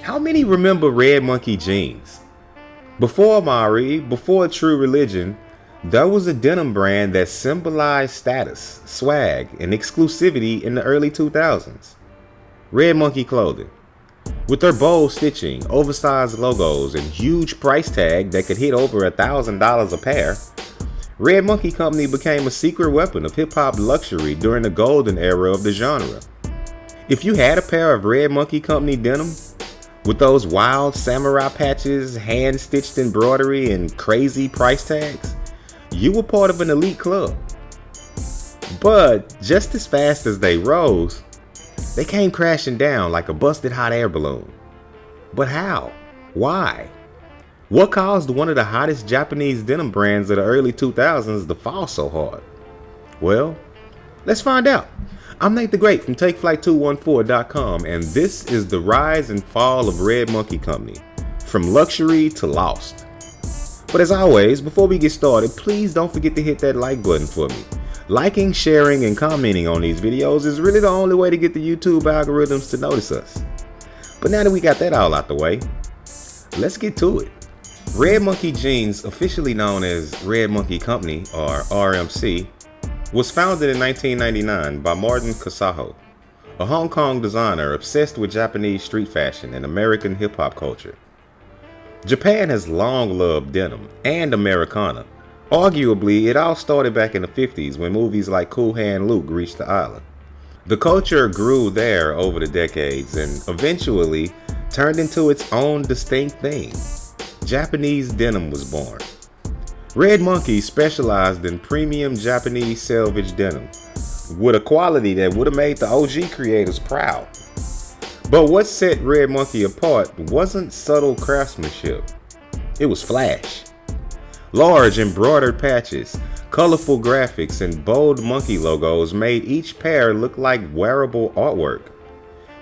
How many remember Red Monkey jeans? Before Amiri, before True Religion, there was a denim brand that symbolized status, swag, and exclusivity in the early 2000s. Red Monkey clothing. With their bold stitching, oversized logos, and huge price tag that could hit over $1,000 a pair, Red Monkey Company became a secret weapon of hip-hop luxury during the golden era of the genre. If you had a pair of Red Monkey Company denim, with those wild samurai patches, hand-stitched embroidery, and crazy price tags, you were part of an elite club. But just as fast as they rose, they came crashing down like a busted hot air balloon. But how? Why? What caused one of the hottest Japanese denim brands of the early 2000s to fall so hard? Well, let's find out. I'm Nate the Great from TakeFlight214.com, and this is the rise and fall of Red Monkey Company, from luxury to lost. But as always, before we get started, please don't forget to hit that like button for me. Liking, sharing, and commenting on these videos is really the only way to get the YouTube algorithms to notice us. But now that we got that all out the way, let's get to it. Red Monkey Jeans, officially known as Red Monkey Company, or RMC, was founded in 1999 by Martin Kasaho, a Hong Kong designer obsessed with Japanese street fashion and American hip-hop culture. Japan has long loved denim and Americana. Arguably, it all started back in the 50s when movies like Cool Hand Luke reached the island. The culture grew there over the decades and eventually turned into its own distinct thing. Japanese denim was born. Red Monkey specialized in premium Japanese selvage denim, with a quality that would have made the OG creators proud. But what set Red Monkey apart wasn't subtle craftsmanship, it was flash. Large embroidered patches, colorful graphics, and bold monkey logos made each pair look like wearable artwork.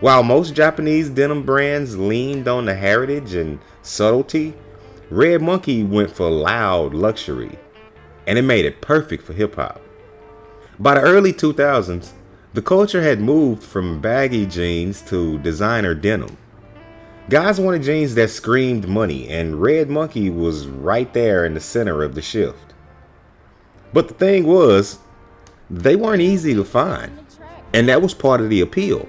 While most Japanese denim brands leaned on the heritage and subtlety, Red Monkey went for loud luxury, and it made it perfect for hip-hop. By the early 2000s, the culture had moved from baggy jeans to designer denim. Guys wanted jeans that screamed money, and Red Monkey was right there in the center of the shift. But the thing was, they weren't easy to find, and that was part of the appeal.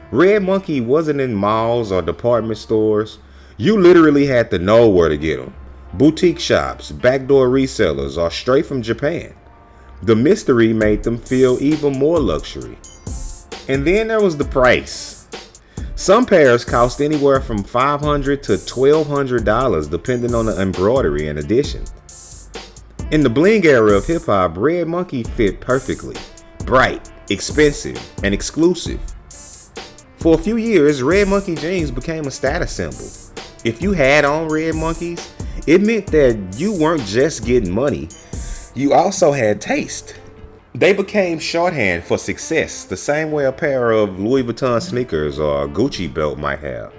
Red Monkey wasn't in malls or department stores. You literally had to know where to get them. Boutique shops, backdoor resellers, or straight from Japan. The mystery made them feel even more luxury. And then there was the price. Some pairs cost anywhere from $500 to $1,200 depending on the embroidery and addition. In the bling era of hip hop, Red Monkey fit perfectly. Bright, expensive, and exclusive. For a few years, Red Monkey jeans became a status symbol. If you had on Red Monkeys, it meant that you weren't just getting money, you also had taste. They became shorthand for success, the same way a pair of Louis Vuitton sneakers or a Gucci belt might have.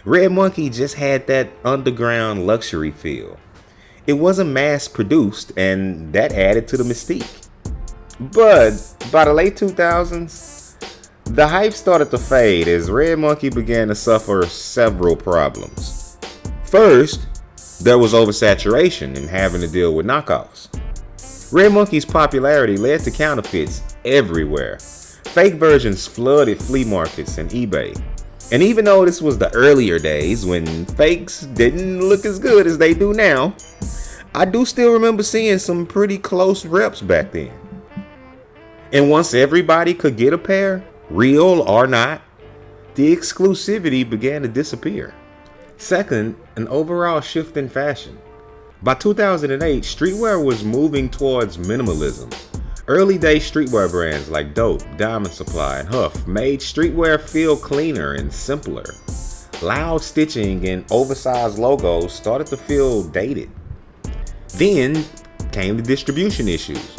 Red Monkey just had that underground luxury feel. It wasn't mass produced, and that added to the mystique. But by the late 2000s, the hype started to fade as Red Monkey began to suffer several problems. First, there was oversaturation and having to deal with knockoffs. Red Monkey's popularity led to counterfeits everywhere. Fake versions flooded flea markets and eBay. And even though this was the earlier days when fakes didn't look as good as they do now, I do still remember seeing some pretty close reps back then. And once everybody could get a pair, real or not, the exclusivity began to disappear. Second, an overall shift in fashion. By 2008, streetwear was moving towards minimalism. Early day streetwear brands like Dope, Diamond Supply, and Huff made streetwear feel cleaner and simpler. Loud stitching and oversized logos started to feel dated. Then came the distribution issues.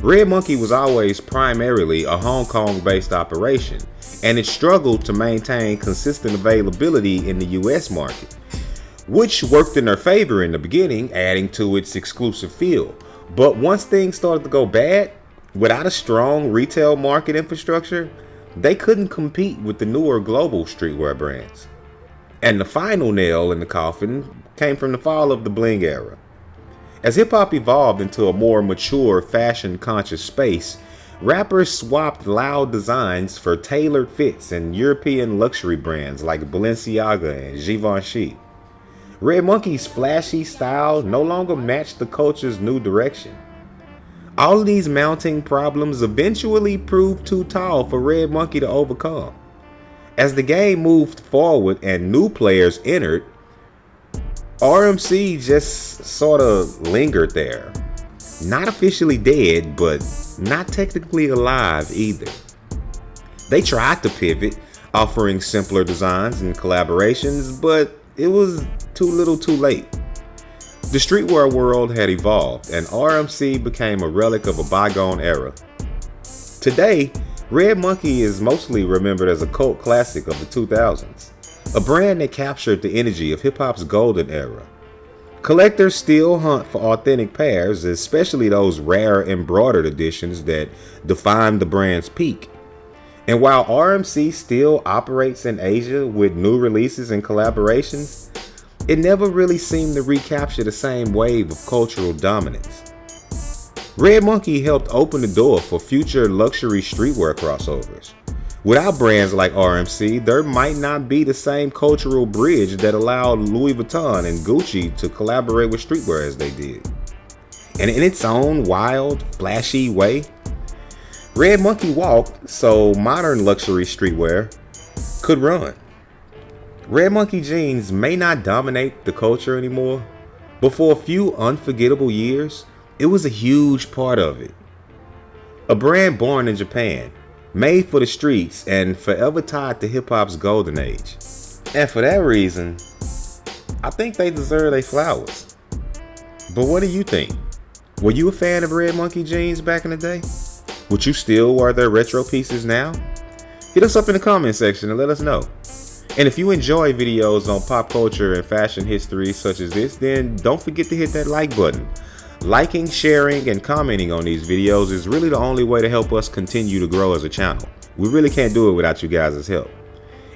Red Monkey was always primarily a Hong Kong-based operation, and it struggled to maintain consistent availability in the US market, which worked in their favor in the beginning, adding to its exclusive feel. But once things started to go bad, without a strong retail market infrastructure, they couldn't compete with the newer global streetwear brands. And the final nail in the coffin came from the fall of the bling era. As hip-hop evolved into a more mature, fashion-conscious space, rappers swapped loud designs for tailored fits and European luxury brands like Balenciaga and Givenchy. Red Monkey's flashy style no longer matched the culture's new direction. All of these mounting problems eventually proved too tall for Red Monkey to overcome. As the game moved forward and new players entered, RMC just sort of lingered there. Not officially dead, but not technically alive either. They tried to pivot, offering simpler designs and collaborations, but it was too little too late. The streetwear world had evolved, and RMC became a relic of a bygone era. Today, Red Monkey is mostly remembered as a cult classic of the 2000s, a brand that captured the energy of hip-hop's golden era. Collectors still hunt for authentic pairs, especially those rare embroidered editions that define the brand's peak. And while RMC still operates in Asia with new releases and collaborations, it never really seemed to recapture the same wave of cultural dominance. Red Monkey helped open the door for future luxury streetwear crossovers. Without brands like RMC, there might not be the same cultural bridge that allowed Louis Vuitton and Gucci to collaborate with streetwear as they did. And in its own wild, flashy way, Red Monkey walked so modern luxury streetwear could run. Red Monkey jeans may not dominate the culture anymore, but for a few unforgettable years, it was a huge part of it. A brand born in Japan, made for the streets, and forever tied to hip-hop's golden age. And for that reason, I think they deserve their flowers. But what do you think? Were you a fan of Red Monkey jeans back in the day? Would you still wear their retro pieces now? Hit us up in the comment section and let us know. And if you enjoy videos on pop culture and fashion history such as this, then don't forget to hit that like button. Liking, sharing, and commenting on these videos is really the only way to help us continue to grow as a channel. We really can't do it without you guys' help.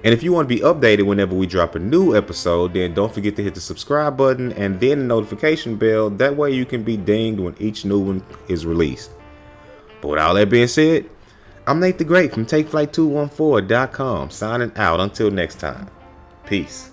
And if you want to be updated whenever we drop a new episode, then don't forget to hit the subscribe button and then the notification bell. That way you can be dinged when each new one is released. But with all that being said, I'm Nate the Great from TakeFlight214.com signing out until next time. Peace.